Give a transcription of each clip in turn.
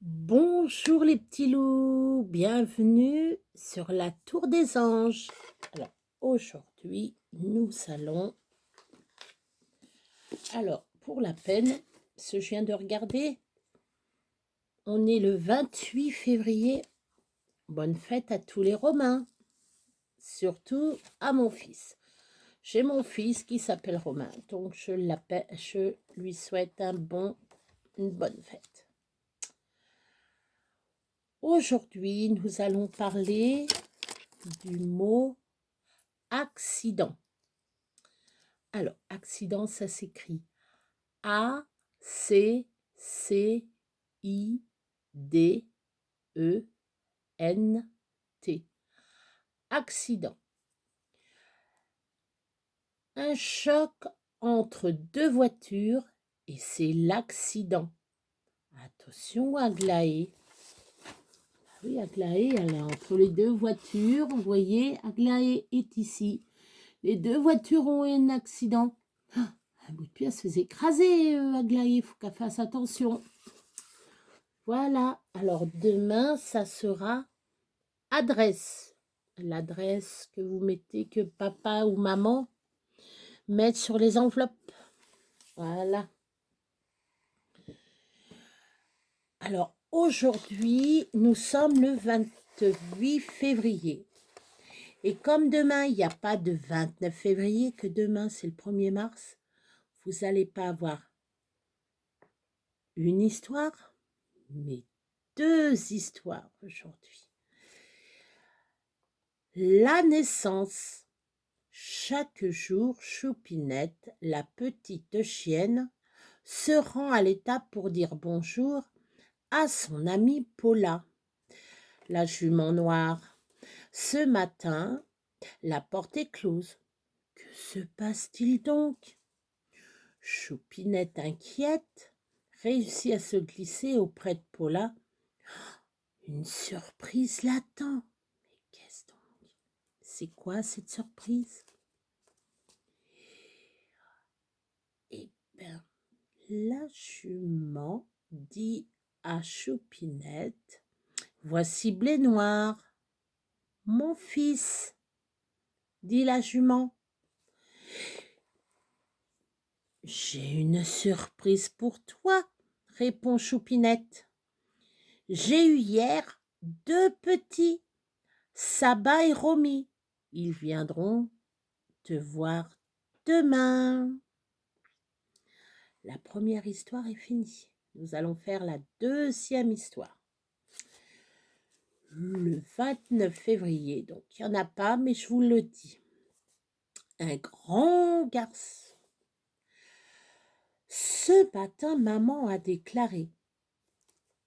Bonjour les petits loups, bienvenue sur la Tour des Anges. Alors aujourd'hui, nous allons, pour la peine, ce que je viens de regarder, on est le 28 février. Bonne fête à tous les Romains, surtout à mon fils. J'ai mon fils qui s'appelle Romain, donc je lui souhaite une bonne fête. Aujourd'hui, nous allons parler du mot accident. Alors, accident, ça s'écrit A-C-C-I-D-E-N-T. Accident. Un choc entre deux voitures et c'est l'accident. Attention, Aglaé. Oui, Aglaé, elle est entre les deux voitures. Vous voyez, Aglaé est ici. Les deux voitures ont eu un accident. Un bout de pièce se faisait écraser, Aglaé. Il faut qu'elle fasse attention. Voilà. Alors, demain, ça sera adresse. L'adresse que vous mettez, que papa ou maman mettent sur les enveloppes. Voilà. Alors, aujourd'hui, nous sommes le 28 février. Et comme demain, il n'y a pas de 29 février, que demain, c'est le 1er mars, vous n'allez pas avoir une histoire, mais deux histoires aujourd'hui. La naissance. Chaque jour, Choupinette, la petite chienne, se rend à l'étable pour dire bonjour à son amie Paula, la jument noire. Ce matin, la porte est close. Que se passe-t-il donc? Choupinette, inquiète, réussit à se glisser auprès de Paula. Une surprise l'attend. Mais qu'est-ce donc? C'est quoi cette surprise? Eh bien, la jument dit à Choupinette, « Voici Blé Noir, mon fils, » dit la jument. « J'ai une surprise pour toi, » répond Choupinette. « J'ai eu hier deux petits, Saba et Romy. Ils viendront te voir demain. » La première histoire est finie. Nous allons faire la deuxième histoire. Le 29 février, donc il n'y en a pas, mais je vous le dis. Un grand garçon. Ce matin, maman a déclaré: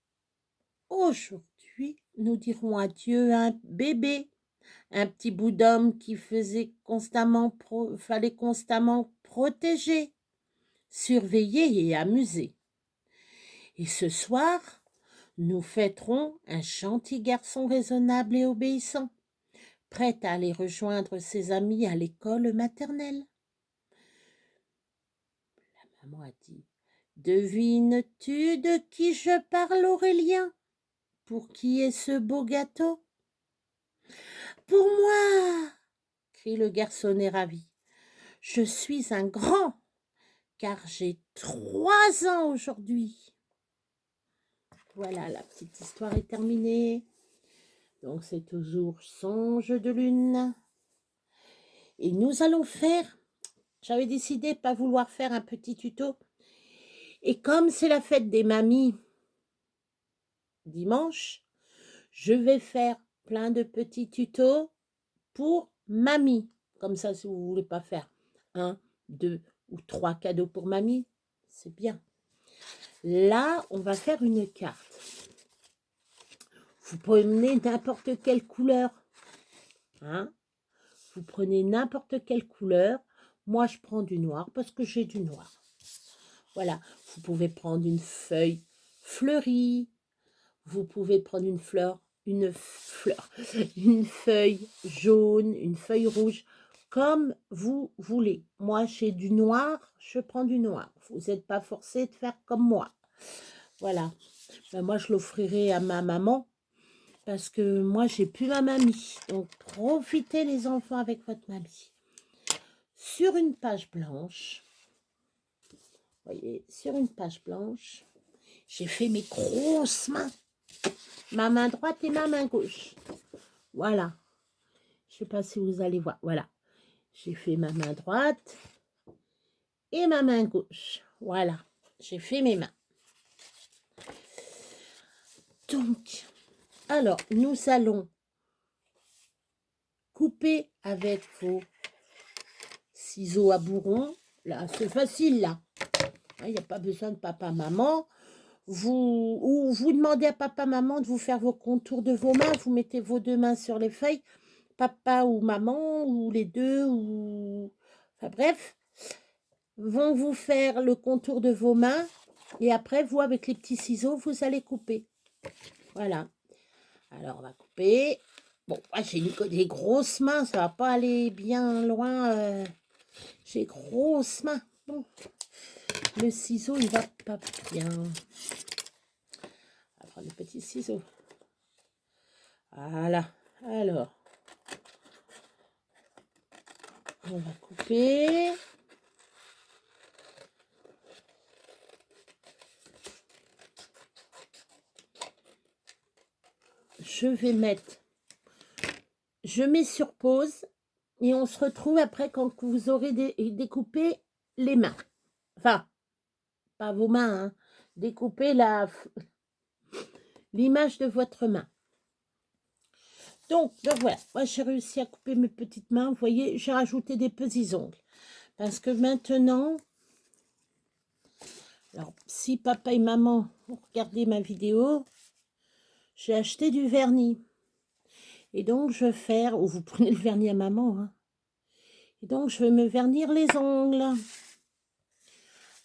« Aujourd'hui, nous dirons adieu à un bébé, un petit bout d'homme qui fallait constamment protéger, surveiller et amuser. Et ce soir, nous fêterons un gentil garçon raisonnable et obéissant, prêt à aller rejoindre ses amis à l'école maternelle. » La maman a dit: « Devines-tu de qui je parle, Aurélien? Pour qui est ce beau gâteau? » « Pour moi !» crie le garçonnet ravi. « Je suis un grand, car j'ai 3 ans aujourd'hui. » Voilà, la petite histoire est terminée. Donc, c'est toujours Songe de lune. Et nous allons faire, j'avais décidé de ne pas vouloir faire un petit tuto. Et comme c'est la fête des mamies dimanche, je vais faire plein de petits tutos pour mamie. Comme ça, si vous ne voulez pas faire 1, 2 ou 3 cadeaux pour mamie, c'est bien. Là, on va faire une carte. Vous prenez n'importe quelle couleur. Hein? Vous prenez n'importe quelle couleur. Moi, je prends du noir parce que j'ai du noir. Voilà. Vous pouvez prendre une feuille fleurie. Vous pouvez prendre une feuille jaune, une feuille rouge, comme vous voulez. Moi, j'ai du noir, je prends du noir. Vous n'êtes pas forcé de faire comme moi. Voilà. Ben, moi, je l'offrirai à ma maman. Parce que moi, j'ai plus ma mamie. Donc, profitez les enfants avec votre mamie. Sur une page blanche, vous voyez, sur une page blanche, j'ai fait mes grosses mains. Ma main droite et ma main gauche. Voilà. Je ne sais pas si vous allez voir. Voilà. J'ai fait ma main droite et ma main gauche. Voilà. J'ai fait mes mains. Donc, alors, nous allons couper avec vos ciseaux à bourron. Là, c'est facile, là. Il n'y a pas besoin de papa, maman. Vous demandez à papa, maman de vous faire vos contours de vos mains. Vous mettez vos deux mains sur les feuilles. Papa ou maman, ou les deux, ou... Enfin bref, vont vous faire le contour de vos mains. Et après, vous, avec les petits ciseaux, vous allez couper. Voilà. Alors, on va couper. Bon, moi, j'ai des grosses mains. Ça va pas aller bien loin. J'ai grosses mains. Bon. Le ciseau, il va pas bien. On va prendre le petit ciseau. Voilà. Alors, on va couper. Je mets sur pause et on se retrouve après quand vous aurez découpé les mains. Enfin, pas vos mains, hein. Découpez l'image de votre main. Donc, ben voilà, moi j'ai réussi à couper mes petites mains. Vous voyez, j'ai rajouté des petits ongles. Parce que maintenant, alors si papa et maman ont regardé ma vidéo, j'ai acheté du vernis. Et donc, je vais faire, ou vous prenez le vernis à maman, hein. Et donc, je vais me vernir les ongles.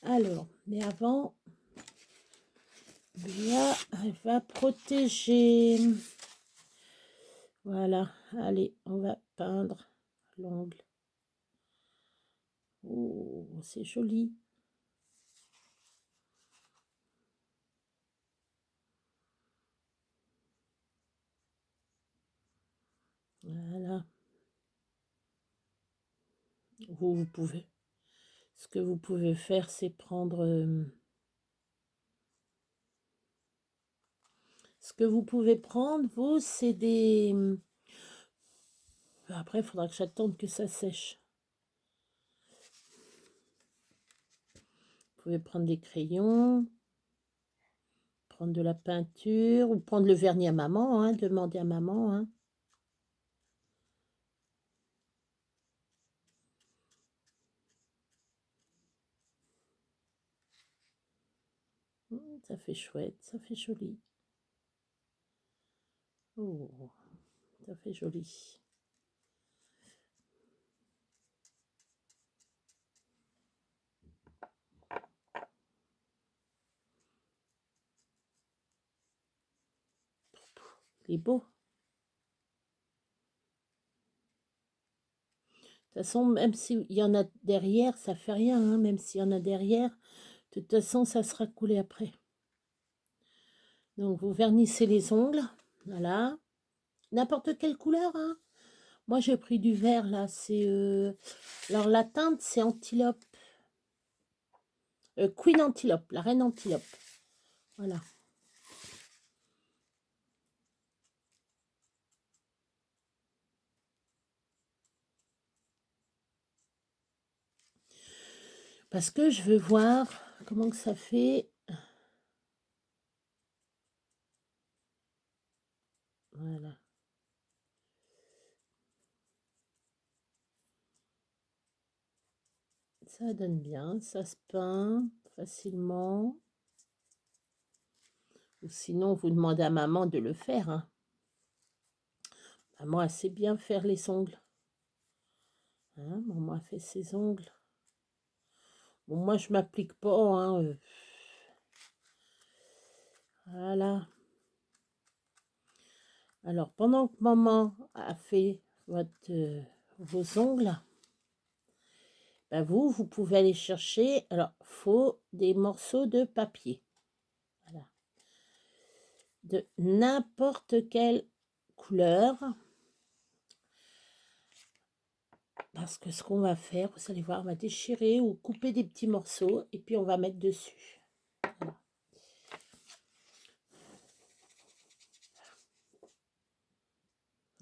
Alors, mais avant, bien, elle va protéger. Voilà, allez, on va peindre l'ongle. Oh, c'est joli. Voilà. Vous pouvez. Ce que vous pouvez faire, c'est prendre... ce que vous pouvez prendre, vous, c'est des... Après, il faudra que j'attende que ça sèche. Vous pouvez prendre des crayons, prendre de la peinture, ou prendre le vernis à maman, hein, demander à maman, hein. Ça fait chouette, ça fait joli. Oh, ça fait joli. Il est beau. De toute façon, même s'il y en a derrière, ça fait rien, hein, même s'il y en a derrière, de toute façon, ça sera coulé après. Donc, vous vernissez les ongles, voilà. N'importe quelle couleur, hein. Moi, j'ai pris du vert, là, c'est... Alors, la teinte, c'est Antilope. Queen Antilope, la reine Antilope. Voilà. Parce que je veux voir comment que ça fait. Voilà. Ça donne bien, ça se peint facilement. Ou sinon, vous demandez à maman de le faire, hein. Maman, elle sait bien faire les ongles. Hein, maman a fait ses ongles. Bon, moi, je m'applique pas, hein. Voilà. Alors, pendant que maman a fait vos ongles, ben vous pouvez aller chercher. Alors, faut des morceaux de papier. Voilà. de n'importe quelle couleur. Parce que ce qu'on va faire, vous allez voir, on va déchirer ou couper des petits morceaux et puis on va mettre dessus. Voilà.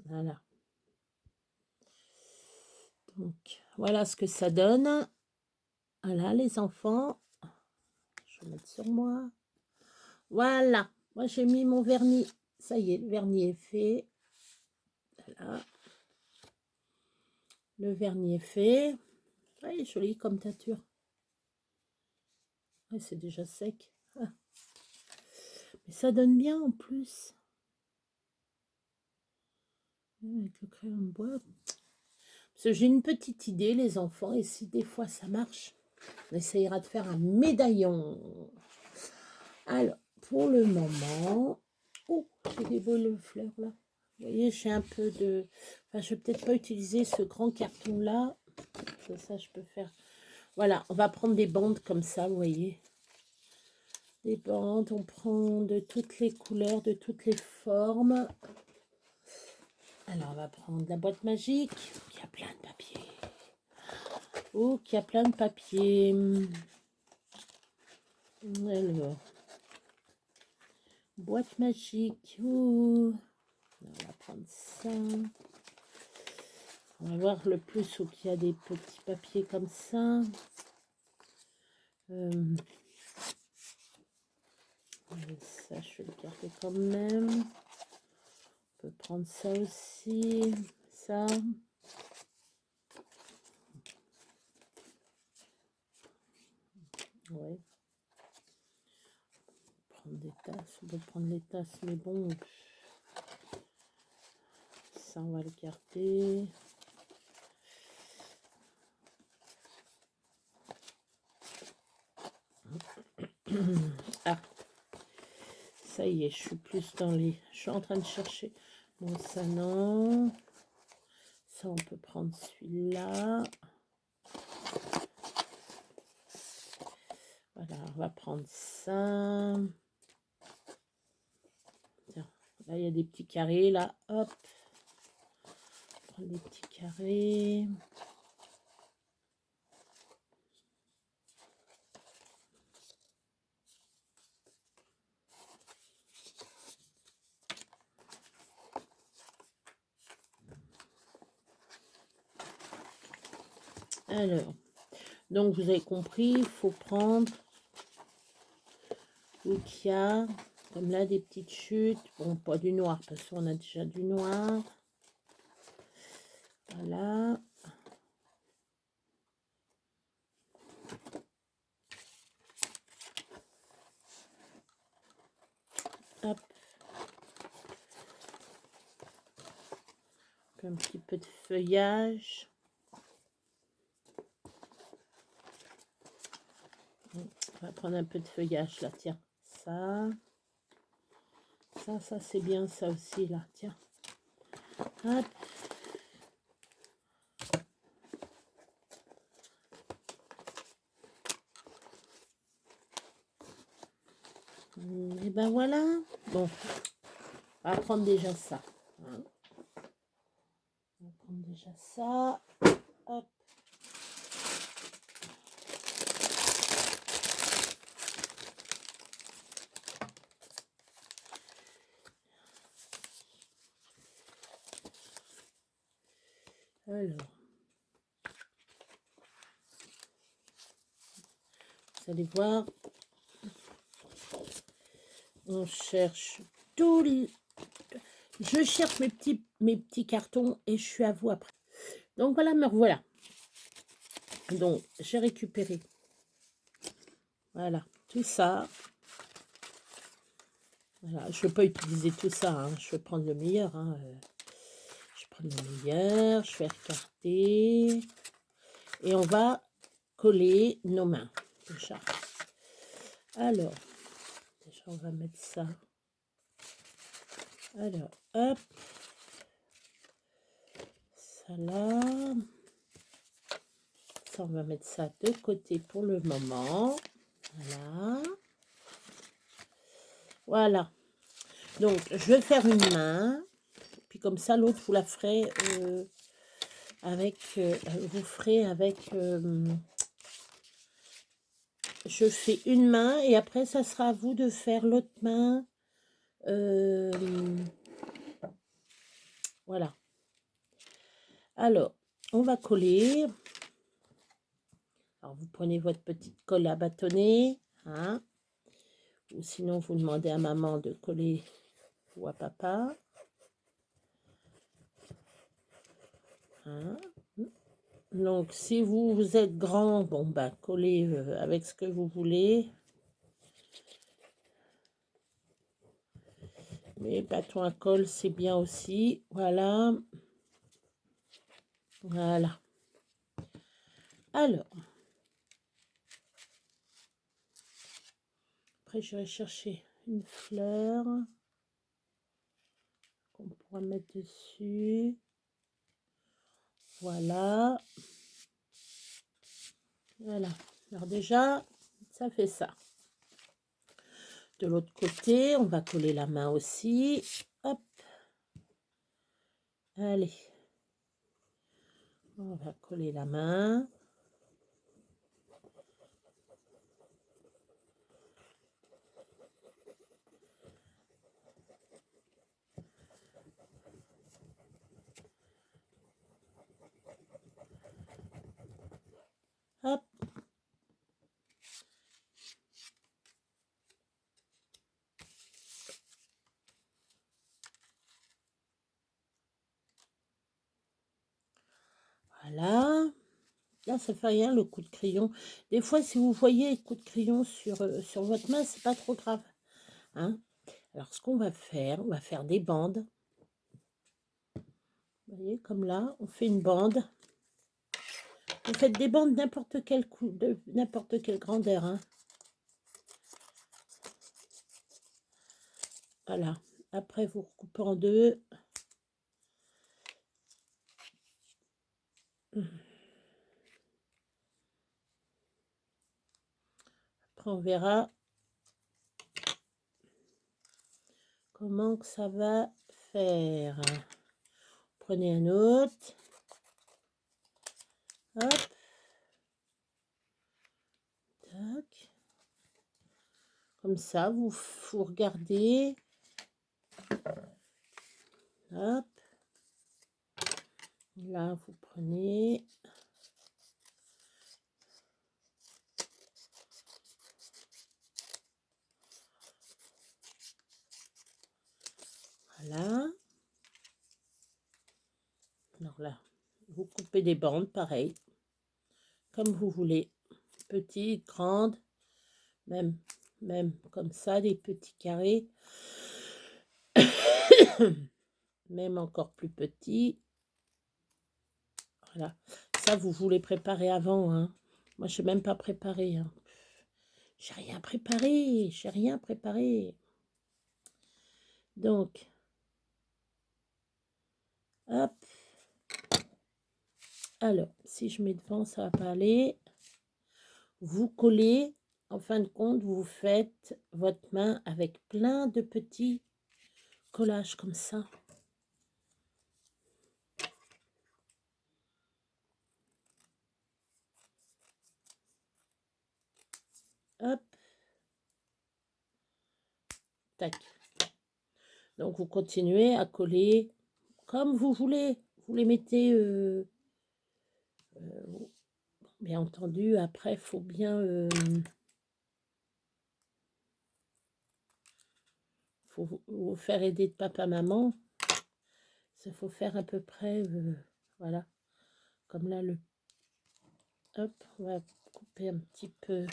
Voilà. Donc, voilà ce que ça donne. Voilà, les enfants. Je vais mettre sur moi. Voilà. Moi, j'ai mis mon vernis. Ça y est, le vernis est fait. Voilà. Le vernis est fait. Ouais, joli comme teinture. Ouais, c'est déjà sec. Ah. Mais ça donne bien en plus. Avec le crayon de bois. Parce que j'ai une petite idée, les enfants, et si des fois ça marche, on essayera de faire un médaillon. Alors, pour le moment... Oh, j'ai des beaux fleurs là. Vous voyez, j'ai un peu de... Enfin, je vais peut-être pas utiliser ce grand carton-là. Ça, je peux faire... Voilà, on va prendre des bandes comme ça, vous voyez. Des bandes, on prend de toutes les couleurs, de toutes les formes. Alors, on va prendre la boîte magique, qui a plein de papier. Oh, qui a plein de papier. Alors, boîte magique. Oh. On va prendre ça. On va voir le plus où il y a des petits papiers comme ça. Ça, je vais le garder quand même. On peut prendre ça aussi. Ça. Ouais. Prendre des tasses. On peut prendre les tasses, mais bon. Ça, on va le garder. Ah. Ça y est, je suis plus dans les... Je suis en train de chercher. Bon, ça, non. Ça, on peut prendre celui-là. Voilà, on va prendre ça. Tiens, là, il y a des petits carrés, là. Hop. Prendre des petits carrés. Alors, donc vous avez compris, il faut prendre où il y a, comme là, des petites chutes. Bon, pas du noir, parce qu'on a déjà du noir. Voilà. Hop. Un petit peu de feuillage. On va prendre un peu de feuillage là, tiens. Ça c'est bien ça aussi là, tiens. Hop. Et ben voilà. Bon, on va prendre déjà ça. Hein. On va prendre déjà ça. Hop. Alors, vous allez voir, on cherche tout. Je cherche mes petits cartons et je suis à vous après. Donc voilà, me revoilà. Donc j'ai récupéré. Voilà, tout ça. Voilà, je ne vais pas utiliser tout ça. Hein. Je vais prendre le meilleur. Hein. Je vais prendre le meilleur. Je vais recarter. Et on va coller nos mains. Déjà. Alors, déjà on va mettre ça. Alors, hop. Ça là. Ça, on va mettre ça de côté pour le moment. Voilà. Voilà. Donc, je vais faire une main. Puis comme ça, l'autre, vous la ferez avec... vous ferez avec... je fais une main et après, ça sera à vous de faire l'autre main. Voilà. Alors, on va coller. Alors, vous prenez votre petite colle à bâtonner. Hein, ou sinon, vous demandez à maman de coller ou à papa. Hein. Donc, si vous êtes grand, bon, bah, collez avec ce que vous voulez. Mais bâton à colle, c'est bien aussi. Voilà. Voilà. Alors. Après, je vais chercher une fleur qu'on pourra mettre dessus. Voilà. Voilà. Alors déjà, ça fait ça. De l'autre côté, on va coller la main aussi. Hop. Allez. On va coller la main. Hop. Voilà. Là, ça fait rien le coup de crayon. Des fois, si vous voyez le coup de crayon sur votre main, c'est pas trop grave. Hein. Alors, ce qu'on va faire des bandes. Vous voyez, comme là, on fait une bande. Vous faites des bandes n'importe quelle n'importe quelle grandeur. Hein. Voilà. Après, vous recoupez en deux. Après, on verra comment que ça va faire. Prenez un autre. Hop. Tac. Comme ça, vous regardez. Hop. Là, vous prenez. Voilà. Alors là, vous coupez des bandes, pareil. Comme vous voulez. Petites, grandes. Même comme ça, des petits carrés. Même encore plus petits. Voilà. Ça, vous voulez préparer avant. Hein. Moi, je ne sais même pas préparer. Hein. J'ai rien préparé. J'ai rien préparé. Donc, hop. Alors, si je mets devant, ça va pas aller. Vous collez. En fin de compte, vous faites votre main avec plein de petits collages comme ça. Hop. Tac. Donc, vous continuez à coller comme vous voulez. Vous les mettez... bien entendu, après, il faut bien... faut vous faire aider de papa-maman. Il faut faire à peu près... voilà. Comme là, le... Hop, on va couper un petit peu...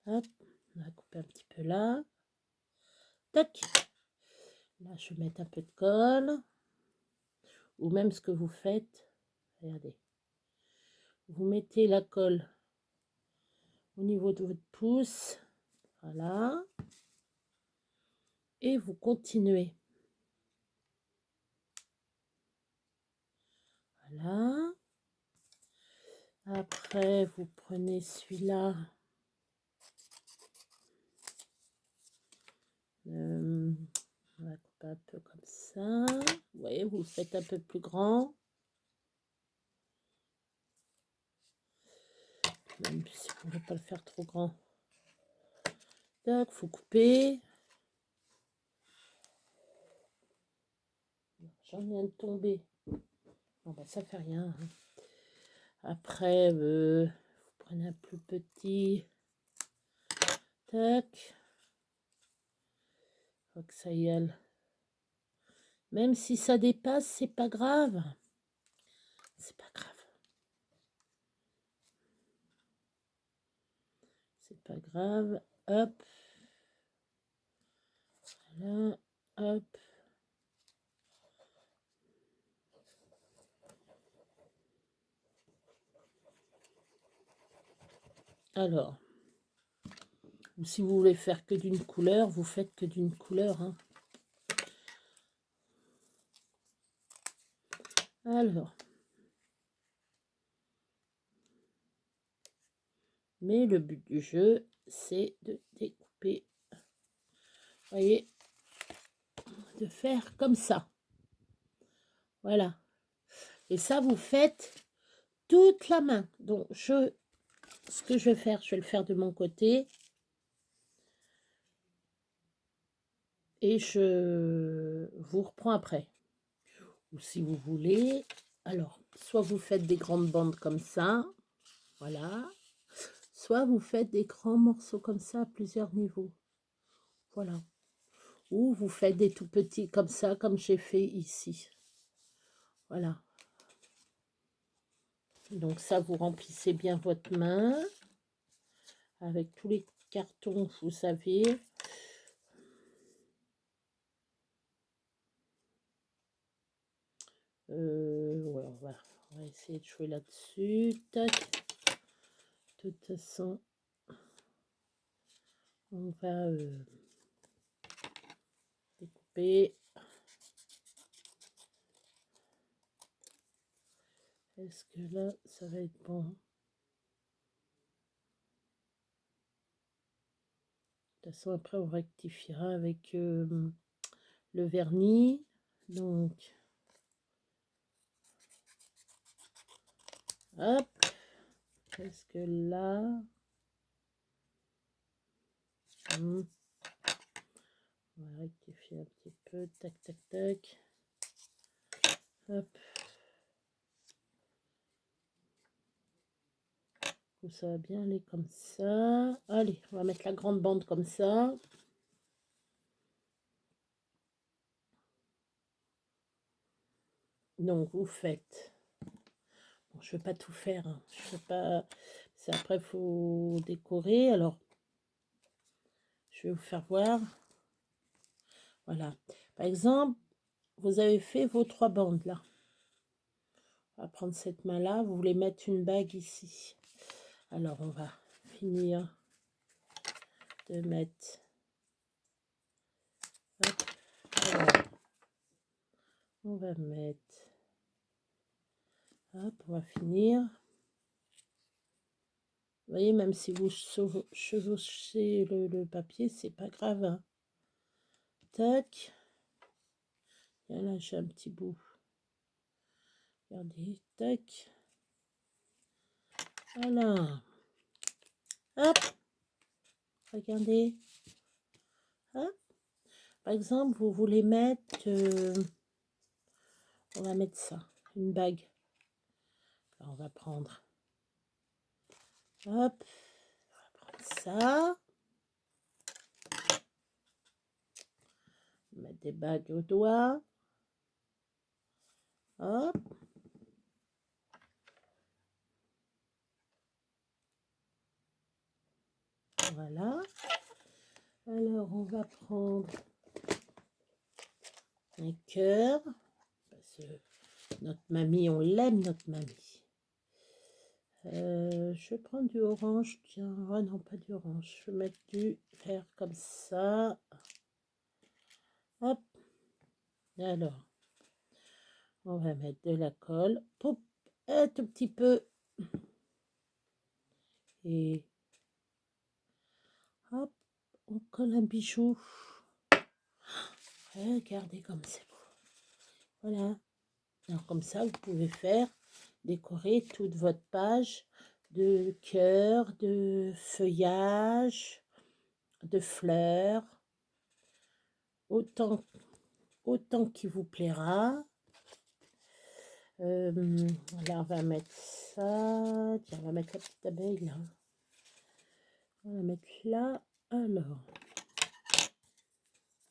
Hop, on va couper un petit peu là. Tac. Là, je vais mettre un peu de colle. Ou même ce que vous faites. Regardez. Vous mettez la colle au niveau de votre pouce. Voilà. Et vous continuez. Voilà. Après, vous prenez celui-là. peu comme ça. Vous voyez, vous le faites un peu plus grand. Même si vous ne voulez pas le faire trop grand. Tac, faut couper. J'en viens de tomber. Bon, bah, ça fait rien. Hein. Après, vous prenez un plus petit. Tac. Faut que ça y aille. Même si ça dépasse, c'est pas grave. C'est pas grave. C'est pas grave. Hop. Voilà. Hop. Alors. Ou si vous voulez faire que d'une couleur, vous faites que d'une couleur. Hein. Alors. Mais le but du jeu, c'est de découper. Vous voyez, de faire comme ça. Voilà. Et ça, vous faites toute la main. Donc, ce que je vais faire, je vais le faire de mon côté. Et je vous reprends après. Ou si vous voulez, alors, soit vous faites des grandes bandes comme ça. Voilà. Soit vous faites des grands morceaux comme ça à plusieurs niveaux. Voilà. Ou vous faites des tout petits comme ça, comme j'ai fait ici. Voilà. Donc ça, vous remplissez bien votre main avec tous les cartons, vous savez. Ouais, on va essayer de jouer là-dessus. Tac. De toute façon, on va découper. Est-ce que là, ça va être bon? De toute façon, après, on rectifiera avec le vernis. Donc, hop. Est-ce que là... on va rectifier un petit peu. Tac, tac, tac. Hop. Ça va bien aller comme ça. Allez, on va mettre la grande bande comme ça. Donc, vous faites... Bon, je ne vais pas tout faire. Hein. Je vais pas... Après, il faut décorer. Alors, je vais vous faire voir. Voilà. Par exemple, vous avez fait vos 3 bandes là. On va prendre cette main-là. Vous voulez mettre une bague ici. Alors, on va finir de mettre... Hop. Alors, on va mettre... Hop, on va finir. Vous voyez, même si vous chevauchez le papier, c'est pas grave. Hein. Tac. Et là, j'ai un petit bout. Regardez, tac. Voilà. Hop. Regardez. Hop. Par exemple, vous voulez mettre... on va mettre ça. Une bague. Alors, on va prendre... Hop. On va prendre ça. Mettre des bagues au doigt. Hop. Voilà. Alors, on va prendre un cœur. Parce que notre mamie, on l'aime, notre mamie. Je vais prendre du orange. Tiens, oh non, pas du orange. Je vais mettre du vert comme ça. Hop. Alors, on va mettre de la colle. Poup, un tout petit peu. Et hop, on colle un bijou. Regardez comme c'est beau. Voilà. Alors comme ça, vous pouvez décorer toute votre page de cœur, de feuillage, de fleurs, autant qu'il vous plaira. Là, on va mettre ça. Tiens, on va mettre la petite abeille là. On va la mettre là. Alors,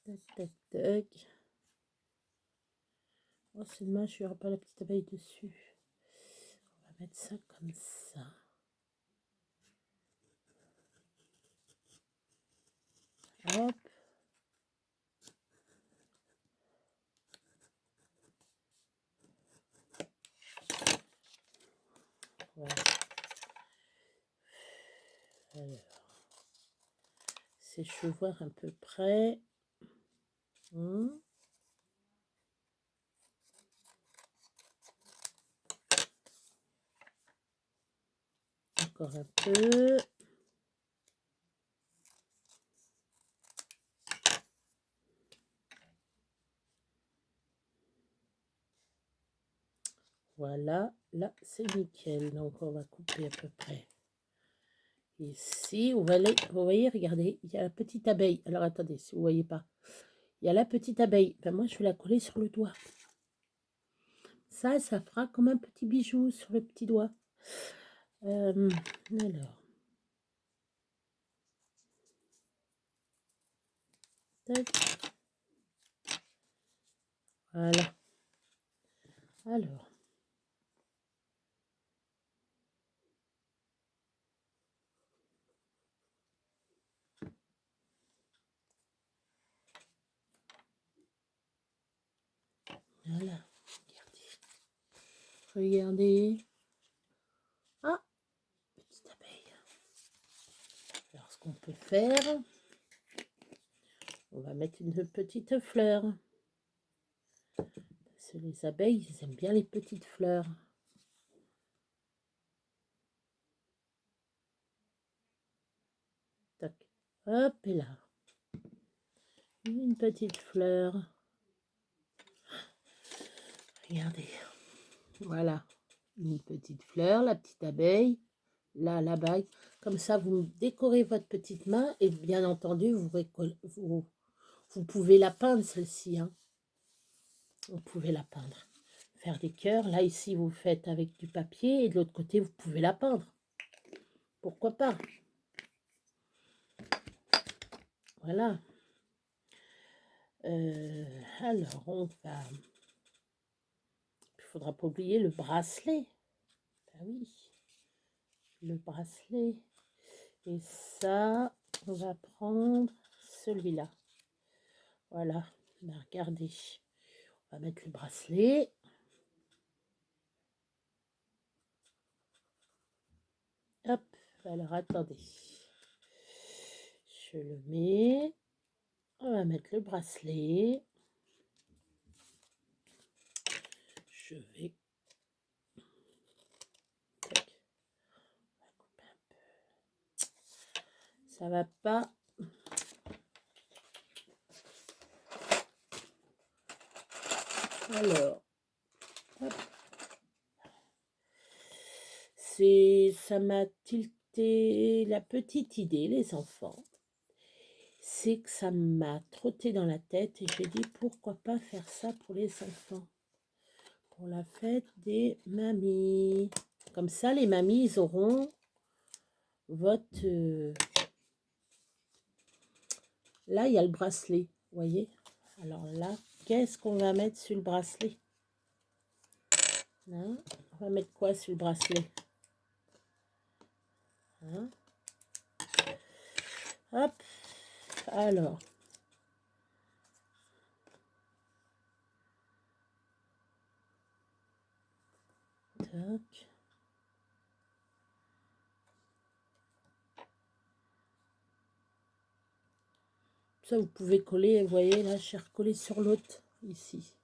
tac, tac, tac. Oh, c'est dommage, il n'y aura pas la petite abeille dessus. On va mettre ça comme ça. Hop. Voilà. Alors, séchoir à peu près. Encore un peu. Voilà, là c'est nickel. Donc on va couper à peu près. Ici, vous voyez, regardez, il y a la petite abeille. Alors attendez, si vous ne voyez pas. Il y a la petite abeille. Ben, moi, je vais la coller sur le doigt. Ça fera comme un petit bijou sur le petit doigt. Alors. Tac. Voilà. Alors. Voilà. Regardez. Regardez. Ah, petite abeille. Alors, ce qu'on peut faire, on va mettre une petite fleur. Parce que les abeilles, ils aiment bien les petites fleurs. Tac. Hop, et là. Une petite fleur. Regardez. Voilà. Une petite fleur, la petite abeille. Là, la bague. Comme ça, vous décorez votre petite main. Et bien entendu, vous pouvez la peindre, celle-ci. Hein. Vous pouvez la peindre. Faire des cœurs. Là, ici, vous faites avec du papier. Et de l'autre côté, vous pouvez la peindre. Pourquoi pas? Voilà. Alors, on va... Il ne faudra pas oublier le bracelet. Ben oui. Le bracelet. Et ça, on va prendre celui-là. Voilà. Ben, regardez. On va mettre le bracelet. Hop. Alors, attendez. Je le mets. On va mettre le bracelet. Je vais... Tac. On va couper un peu. Ça va pas... Alors... Hop. Ça m'a tilté la petite idée, les enfants. C'est que ça m'a trotté dans la tête et j'ai dit pourquoi pas faire ça pour les enfants. Pour la fête des mamies. Comme ça, les mamies, ils auront votre... Là, il y a le bracelet, vous voyez. Alors là, qu'est-ce qu'on va mettre sur le bracelet? Là, on va mettre quoi sur le bracelet? Hein? Hop, alors. Tac. Ça, vous pouvez coller, vous voyez, là, j'ai recollé sur l'autre, ici.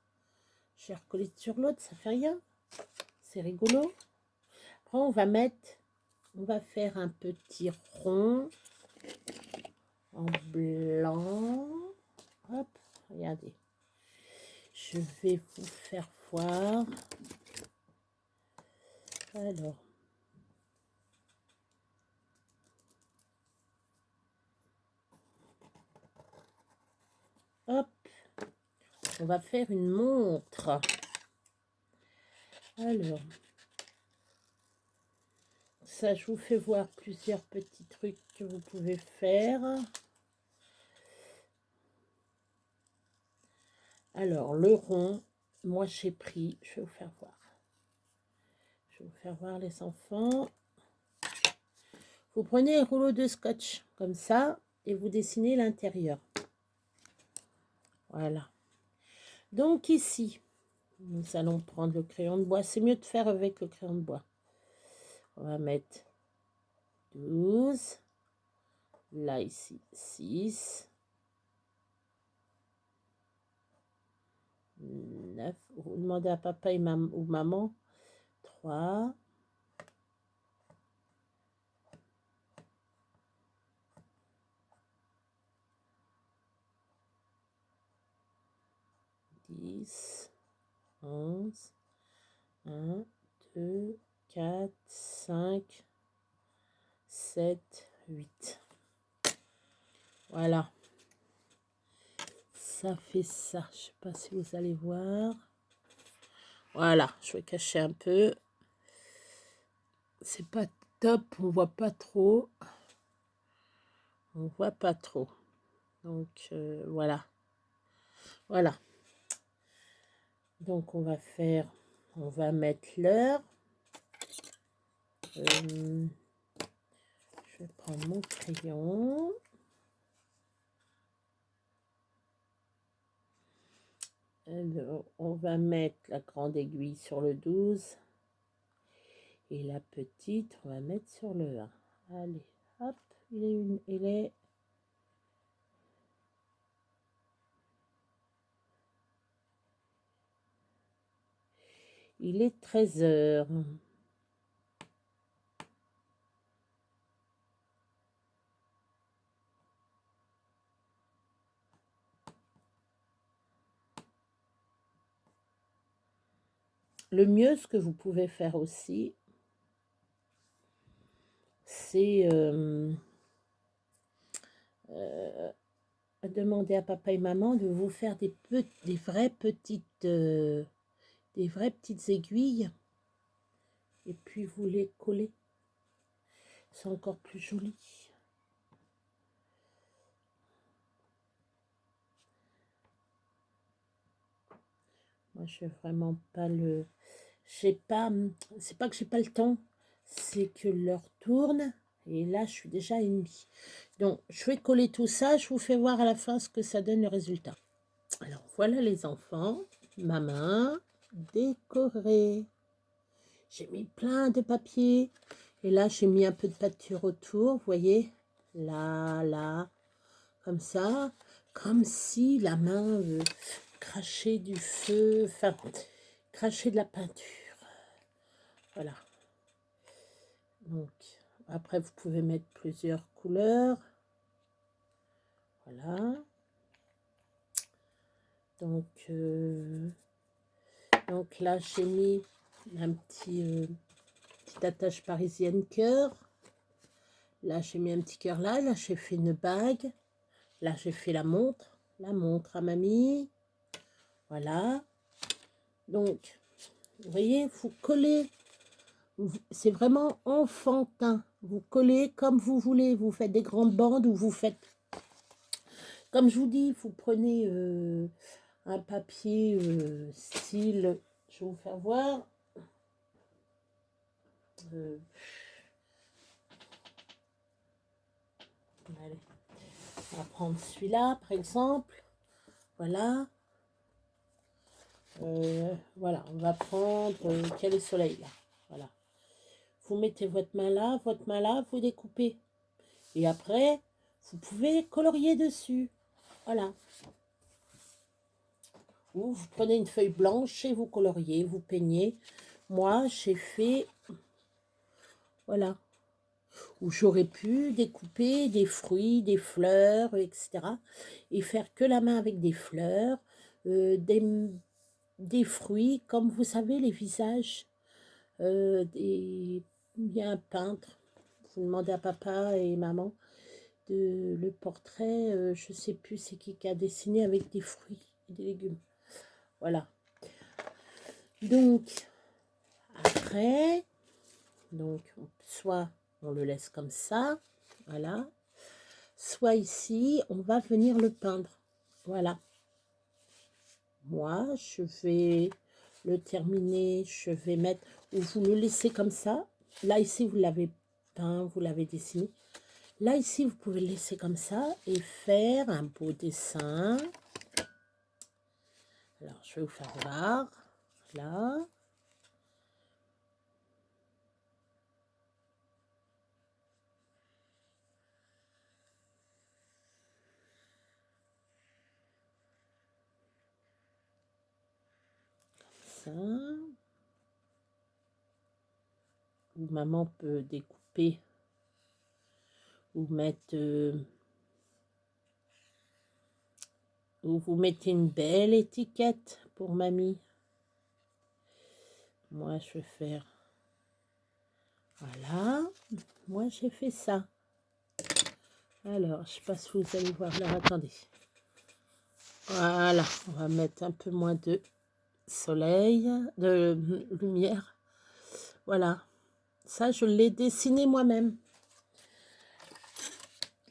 J'ai recollé sur l'autre, ça fait rien. C'est rigolo. Après, on va faire un petit rond en blanc. Hop, regardez. je vais vous faire voir. Alors, hop, on va faire une montre. Alors, ça, je vous fais voir plusieurs petits trucs que vous pouvez faire. Alors, le rond, moi j'ai pris, je vais vous faire voir. Je vais vous faire voir les enfants. Vous prenez un rouleau de scotch comme ça et vous dessinez l'intérieur. Voilà. Donc ici, nous allons prendre le crayon de bois. C'est mieux de faire avec le crayon de bois. On va mettre 12. Là, ici, 6. 9. Vous demandez à papa et ou maman. 3. 10, 11, 1, 2, 4, 5, 7, 8. Voilà. Ça fait ça. Je sais pas si vous allez voir. Voilà, je vais cacher un peu. C'est pas top, on voit pas trop. On voit pas trop. Donc, voilà. Voilà. Donc, on va mettre l'heure. Je vais prendre mon crayon. Alors, on va mettre la grande aiguille sur le 12. Et la petite, on va mettre sur le 1. Allez, hop, il est 13 heures. Le mieux, ce que vous pouvez faire aussi, c'est demander à papa et maman de vous faire des vraies petites aiguilles et puis vous les collez. C'est encore plus joli. Moi, je n'ai vraiment pas le... c'est pas que j'ai pas le temps, c'est que l'heure tourne et là, je suis déjà à demi. Donc, je vais coller tout ça. Je vous fais voir à la fin ce que ça donne le résultat. Alors, voilà les enfants. Ma main décorée. J'ai mis plein de papier. Et là, j'ai mis un peu de peinture autour. Vous voyez, là, comme ça. Comme si la main crachait du feu. Enfin, crachait de la peinture. Voilà. Donc, après, vous pouvez mettre plusieurs couleurs. Voilà. Donc là, j'ai mis un petite attache parisienne cœur. Là, j'ai mis un petit cœur là. Là, j'ai fait une bague. Là, j'ai fait la montre à mamie. Voilà. Donc, vous voyez, vous collez. C'est vraiment enfantin. Vous collez comme vous voulez. Vous faites des grandes bandes ou vous faites... Comme je vous dis, vous prenez un papier style... Je vais vous faire voir. Allez. On va prendre celui-là, par exemple. Voilà. Voilà, on va prendre quel est le soleil, là. Voilà. Vous mettez votre main là, vous découpez. Et après, vous pouvez colorier dessus. Voilà. Ou vous prenez une feuille blanche et vous coloriez, vous peignez. Moi, j'ai fait... Voilà. Où j'aurais pu découper des fruits, des fleurs, etc. Et faire que la main avec des fleurs, des fruits, comme vous savez, les visages. Il y a un peintre, vous demandez à papa et maman, le portrait, je sais plus c'est qui a dessiné avec des fruits et des légumes. Voilà. Donc, après, soit on le laisse comme ça, voilà. Soit ici, on va venir le peindre. Voilà. Moi, je vais le terminer, je vais mettre, ou vous le laissez comme ça. Là, ici, vous l'avez peint, vous l'avez dessiné. Là, ici, vous pouvez le laisser comme ça et faire un beau dessin. Alors, je vais vous faire voir. Là. Ça. Ou maman peut découper ou mettre... ou vous mettez une belle étiquette pour mamie. Moi, je vais faire... Voilà. Moi, j'ai fait ça. Alors, je sais pas si vous allez voir là. Attendez. Voilà. On va mettre un peu moins de soleil, de lumière. Voilà. Ça, je l'ai dessiné moi-même.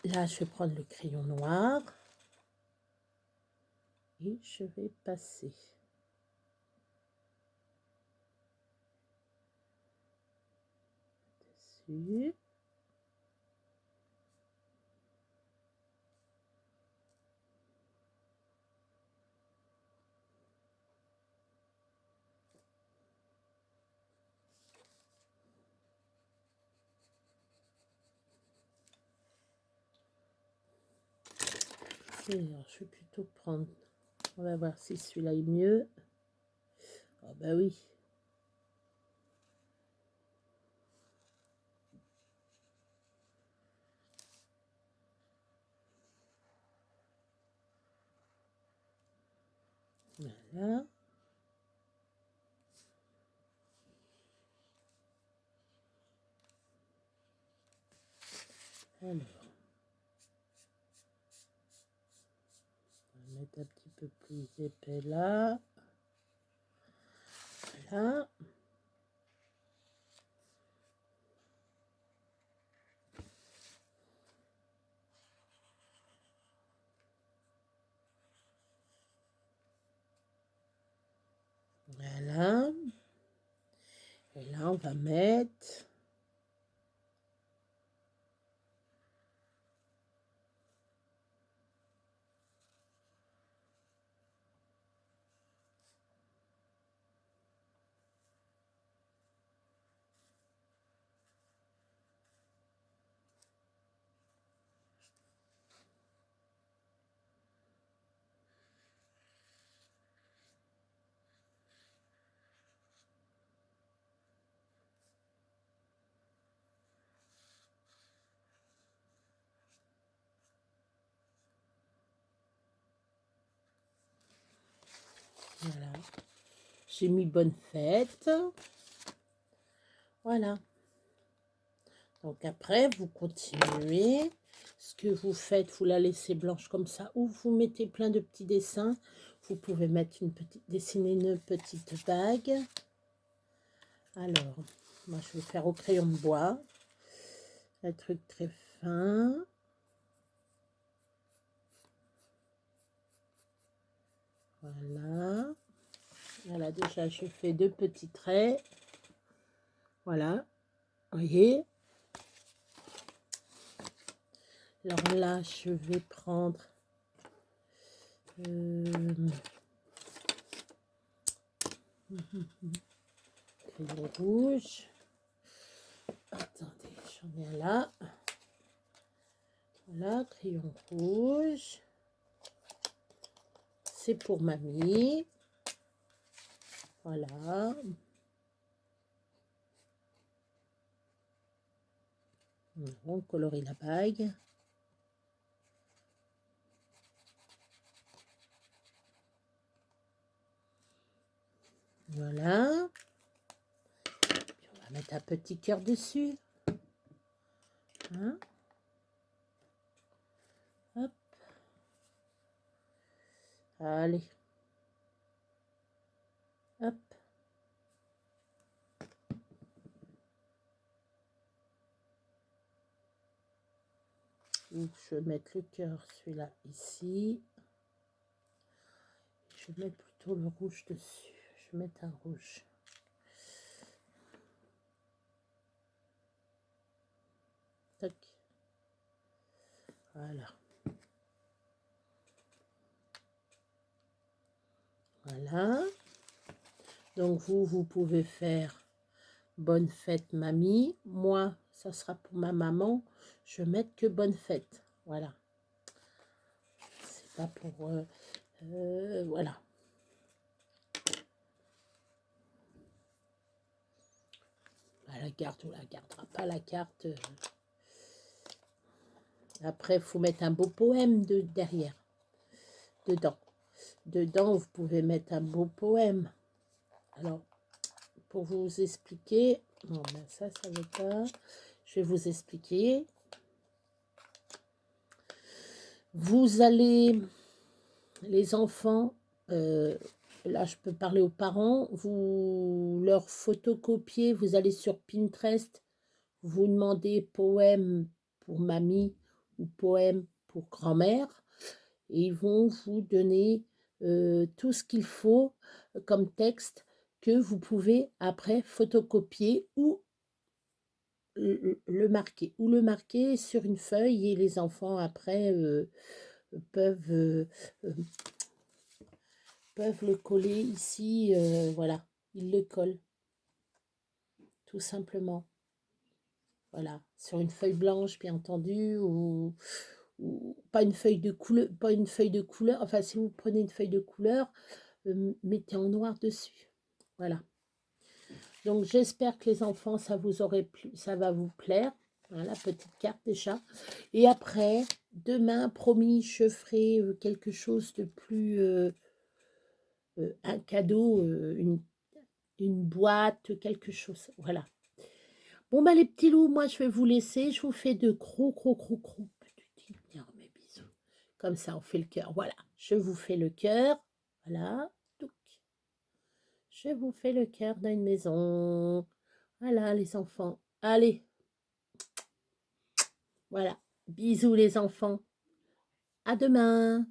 Là, je vais prendre le crayon noir. Et je vais passer. Dessus. Alors, je vais plutôt prendre... On va voir si celui-là est mieux. Ah bah oui. Voilà. Alors. On va mettre un petit peu plus épais là. Voilà. Voilà. Et là, on va mettre... Voilà. J'ai mis bonne fête. Voilà. Donc après, vous continuez. Ce que vous faites, vous la laissez blanche comme ça. Ou vous mettez plein de petits dessins. Vous pouvez mettre dessiner une petite bague. Alors, moi je vais faire au crayon de bois. Un truc très fin. Voilà. Voilà, déjà je fais 2 petits traits. Voilà. Vous voyez. Alors là, je vais prendre crayon rouge. Attendez, j'en ai un là. Voilà, crayon rouge. C'est pour mamie. Voilà. On colorie la bague. Voilà. Puis on va mettre un petit cœur dessus. Hein? Hop. Allez. Hop. Donc, je vais mettre le cœur, celui-là, ici. Je vais mettre plutôt le rouge dessus. Je vais mettre un rouge. Tac. Voilà. Voilà. Donc, vous pouvez faire bonne fête, mamie. Moi, ça sera pour ma maman. Je vais mettre que bonne fête. Voilà. C'est pas pour... voilà. À la carte, on la gardera pas la carte. Après, il faut mettre un beau poème derrière. Dedans. Dedans, vous pouvez mettre un beau poème. Alors, pour vous expliquer... Non, ben ça veut pas. Je vais vous expliquer. Vous allez... Les enfants... là, je peux parler aux parents. Vous leur photocopiez. Vous allez sur Pinterest. Vous demandez poème pour mamie ou poème pour grand-mère. Et ils vont vous donner tout ce qu'il faut comme texte que vous pouvez après photocopier ou le marquer sur une feuille et les enfants après peuvent le coller ici, voilà, ils le collent tout simplement, voilà, sur une feuille blanche bien entendu, ou pas une feuille de couleur, enfin si vous prenez une feuille de couleur, mettez en noir dessus, voilà. Donc j'espère que les enfants, ça vous aurait plu, ça va vous plaire. Voilà, petite carte déjà. Et après, demain, promis, je ferai quelque chose de plus... un cadeau, une boîte, quelque chose. Voilà. Bon, bah les petits loups, moi je vais vous laisser. Je vous fais de gros petits énormes bisous. Comme ça, on fait le cœur. Voilà. Je vous fais le cœur. Voilà. Je vous fais le cœur d'une maison. Voilà, les enfants. Allez. Voilà. Bisous, les enfants. À demain.